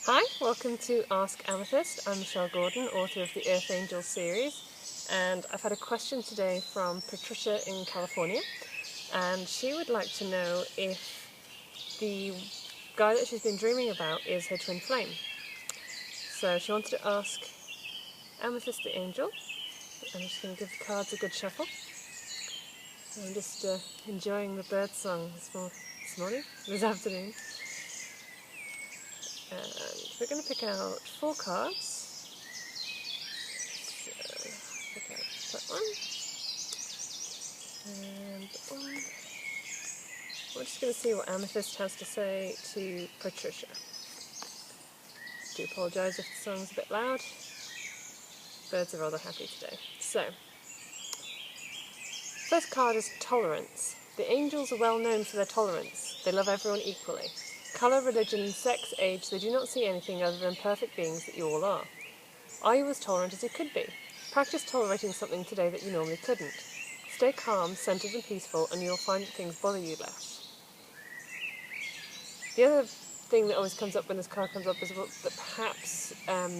Hi, welcome to Ask Amethyst. I'm Michelle Gordon, author of the Earth Angels series, and I've had a question today from Patricia in California, and she would like to know if the guy that she's been dreaming about is her twin flame. So she wanted to ask Amethyst the angel. I'm just going to give the cards a good shuffle. I'm just enjoying the bird song this afternoon. And we're going to pick out 4 cards. So, pick out that one. And that one. We're just going to see what Amethyst has to say to Patricia. I do apologise if the song's a bit loud. Birds are rather happy today. So, first card is tolerance. The angels are well known for their tolerance. They love everyone equally. Colour, religion, sex, age, they do not see anything other than perfect beings that you all are. Are you as tolerant as you could be? Practice tolerating something today that you normally couldn't. Stay calm, centred and peaceful, and you'll find that things bother you less. The other thing that always comes up when this card comes up is that perhaps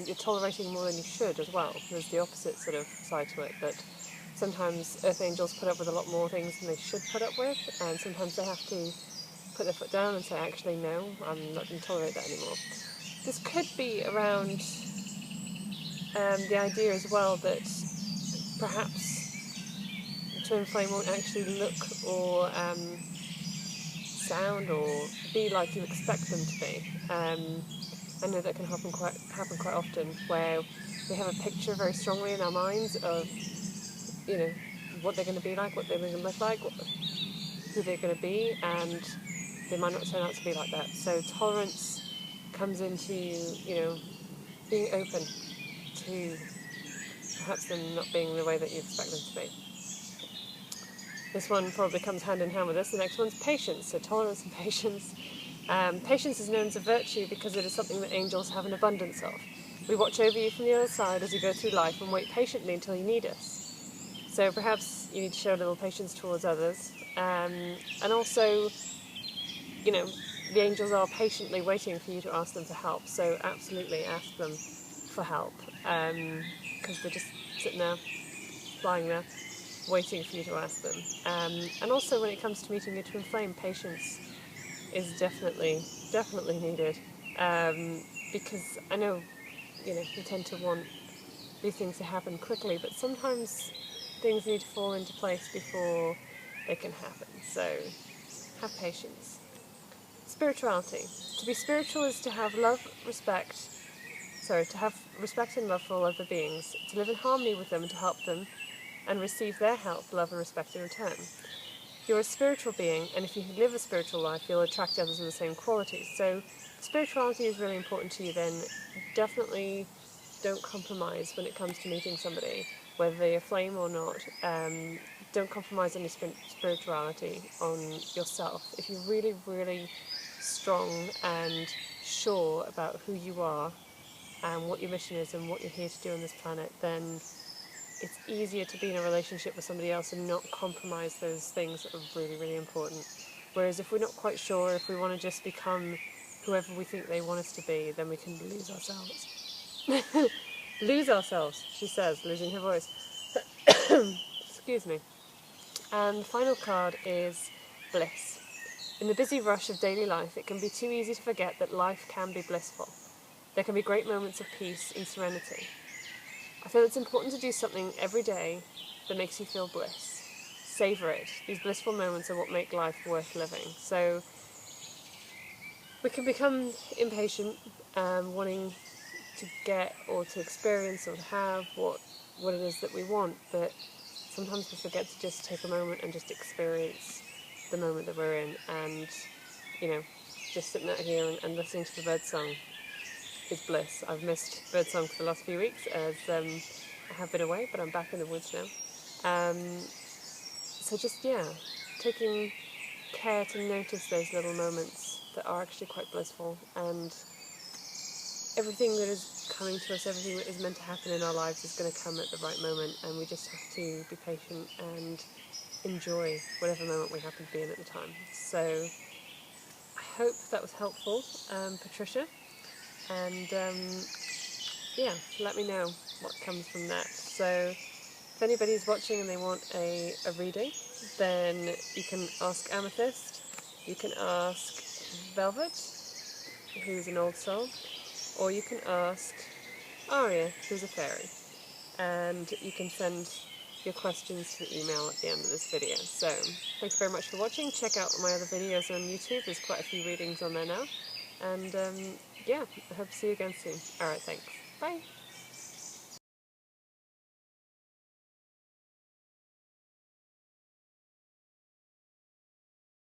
you're tolerating more than you should as well. There's the opposite sort of side to it, that sometimes Earth Angels put up with a lot more things than they should put up with, and sometimes they have to put their foot down and say, actually, no, I'm not going to tolerate that anymore. This could be around the idea as well that perhaps the twin flame won't actually look or sound or be like you expect them to be. I know that can happen quite often, where we have a picture very strongly in our minds of, what they're going to be like, what they're going to look like, who they're going to be, and they might not turn out to be like that. So tolerance comes into, being open to perhaps them not being the way that you expect them to be. This one probably comes hand in hand with this. The next one's patience. So tolerance and patience. Patience is known as a virtue because it is something that angels have an abundance of. We watch over you from the other side as you go through life and wait patiently until you need us. So perhaps you need to show a little patience towards others. And also, the angels are patiently waiting for you to ask them for help. So absolutely ask them for help. Because they're just sitting there, lying there, waiting for you to ask them. And also when it comes to meeting your twin flame, patience is definitely needed. Because I know, we tend to want these things to happen quickly, but sometimes things need to fall into place before they can happen. So have patience. Spirituality. To be spiritual is to have respect and love for all other beings, to live in harmony with them and to help them and receive their help, love and respect in return. You're a spiritual being, and if you live a spiritual life, you'll attract others with the same qualities. So if spirituality is really important to you, then definitely don't compromise when it comes to meeting somebody, whether they're a flame or not. Don't compromise on your spirituality, on yourself. If you're really, really strong and sure about who you are and what your mission is and what you're here to do on this planet, then it's easier to be in a relationship with somebody else and not compromise those things that are really, really important. Whereas if we're not quite sure, if we want to just become whoever we think they want us to be, then we can lose ourselves. Lose ourselves, she says, losing her voice. Excuse me. And the final card is bliss. In the busy rush of daily life, it can be too easy to forget that life can be blissful. There can be great moments of peace and serenity. I feel it's important to do something every day that makes you feel bliss. Savour it. These blissful moments are what make life worth living. So we can become impatient, wanting to get or to experience or to have what it is that we want, but sometimes we forget to just take a moment and just experience the moment that we're in. And, just sitting out here and listening to the birdsong is bliss. I've missed birdsong for the last few weeks as I have been away, but I'm back in the woods now. So just, taking care to notice those little moments that are actually quite blissful, and everything that is coming to us, everything that is meant to happen in our lives is going to come at the right moment, and we just have to be patient and enjoy whatever moment we happen to be in at the time. So I hope that was helpful, Patricia. and yeah, let me know what comes from that. So if anybody's watching and they want a reading, then you can ask Amethyst, you can ask Velvet, who's an old soul, or you can ask Aria, who's a fairy, and you can send your questions to the email at the end of this video. So thanks very much for watching. Check out my other videos on YouTube. There's quite a few readings on there now. And yeah, I hope to see you again soon. Alright, thanks. Bye.